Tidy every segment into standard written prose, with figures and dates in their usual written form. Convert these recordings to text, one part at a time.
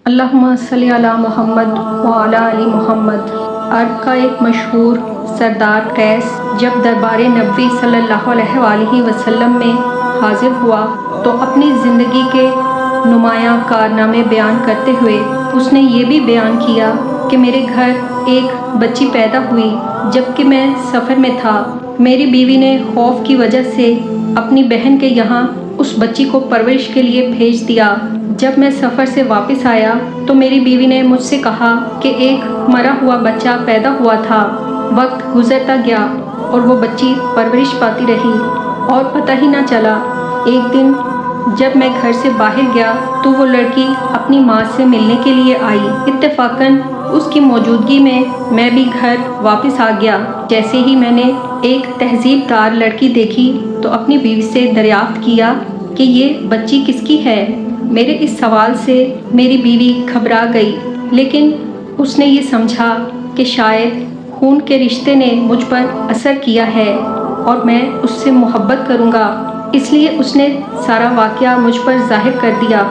اللہم صلی علی محمد وعلی آل محمد۔ عرب کا ایک مشہور سردار قیس جب دربار نبوی صلی اللہ علیہ وآلہ وسلم میں حاضر ہوا تو اپنی زندگی کے نمایاں کارنامے بیان کرتے ہوئے اس نے یہ بھی بیان کیا کہ میرے گھر ایک بچی پیدا ہوئی جبکہ میں سفر میں تھا۔ میری بیوی نے خوف کی وجہ سے اپنی بہن کے یہاں اس بچی کو پرورش کے لیے بھیج دیا۔ جب میں سفر سے واپس آیا تو میری بیوی نے مجھ سے کہا کہ ایک مرا ہوا بچہ پیدا ہوا تھا۔ وقت گزرتا گیا اور وہ بچی پرورش پاتی رہی اور پتہ ہی نہ چلا۔ ایک دن جب میں گھر سے باہر گیا تو وہ لڑکی اپنی ماں سے ملنے کے لیے آئی۔ اتفاقاً اس کی موجودگی میں بھی گھر واپس آ گیا۔ جیسے ہی میں نے ایک تہذیب دار لڑکی دیکھی تو اپنی بیوی سے دریافت کیا کہ یہ بچی کس کی ہے۔ میرے اس سوال سے میری بیوی گھبرا گئی، لیکن اس نے یہ سمجھا کہ شاید خون کے رشتے نے مجھ پر اثر کیا ہے اور میں اس سے محبت کروں گا، اس لیے اس نے سارا واقعہ مجھ پر ظاہر کر دیا۔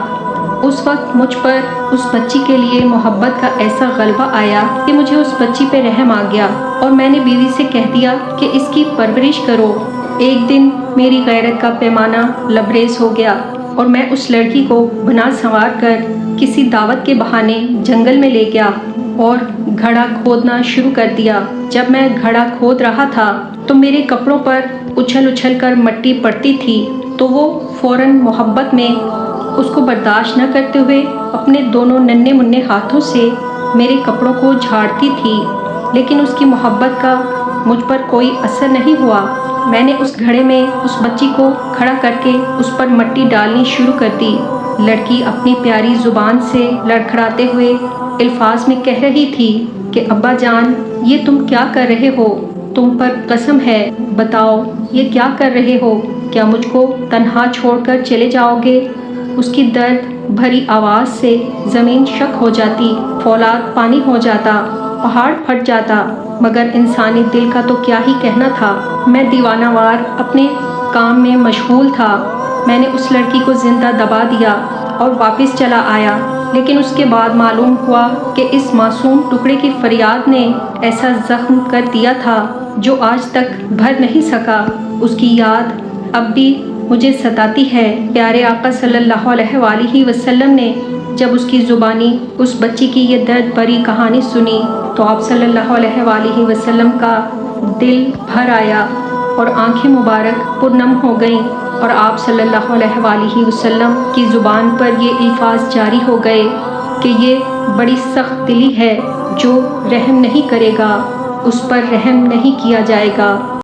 اس وقت مجھ پر اس بچی کے لیے محبت کا ایسا غلبہ آیا کہ مجھے اس بچی پہ رحم آ گیا اور میں نے بیوی سے کہہ دیا کہ اس کی پرورش کرو۔ ایک دن میری غیرت کا پیمانہ لبریز ہو گیا اور میں اس لڑکی کو بنا سنوار کر کسی دعوت کے بہانے جنگل میں لے گیا اور گھڑا کھودنا شروع کر دیا۔ جب میں گھڑا کھود رہا تھا تو میرے کپڑوں پر اچھل اچھل کر مٹی پڑتی تھی تو وہ فوراً محبت میں اس کو برداشت نہ کرتے ہوئے اپنے دونوں ننھے منھے ہاتھوں سے میرے کپڑوں کو جھاڑتی تھی، لیکن اس کی محبت کا مجھ پر کوئی اثر نہیں ہوا۔ میں نے اس گھڑے میں اس بچی کو کھڑا کر کے اس پر مٹی ڈالنی شروع کر دی۔ لڑکی اپنی پیاری زبان سے لڑکھڑاتے ہوئے الفاظ میں کہہ رہی تھی کہ ابا جان، یہ تم کیا کر رہے ہو؟ تم پر قسم ہے، بتاؤ یہ کیا کر رہے ہو؟ کیا مجھ کو تنہا چھوڑ کر چلے جاؤ گے؟ اس کی درد بھری آواز سے زمین شک ہو جاتی، فولاد پانی ہو جاتا، پہاڑ پھٹ جاتا، مگر انسانی دل کا تو کیا ہی کہنا تھا۔ میں دیوانہ وار اپنے کام میں مشغول تھا۔ میں نے اس لڑکی کو زندہ دبا دیا اور واپس چلا آیا، لیکن اس کے بعد معلوم ہوا کہ اس معصوم ٹکڑے کی فریاد نے ایسا زخم کر دیا تھا جو آج تک بھر نہیں سکا۔ اس کی یاد اب بھی مجھے ستاتی ہے۔ پیارے آقا صلی اللہ علیہ وآلہ وسلم نے جب اس کی زبانی اس بچی کی یہ درد بھری کہانی سنی تو آپ صلی اللہ علیہ وآلہ وسلم کا دل بھر آیا اور آنکھیں مبارک پرنم ہو گئیں، اور آپ صلی اللہ علیہ وآلہ وسلم کی زبان پر یہ الفاظ جاری ہو گئے کہ یہ بڑی سخت دلی ہے، جو رحم نہیں کرے گا اس پر رحم نہیں کیا جائے گا۔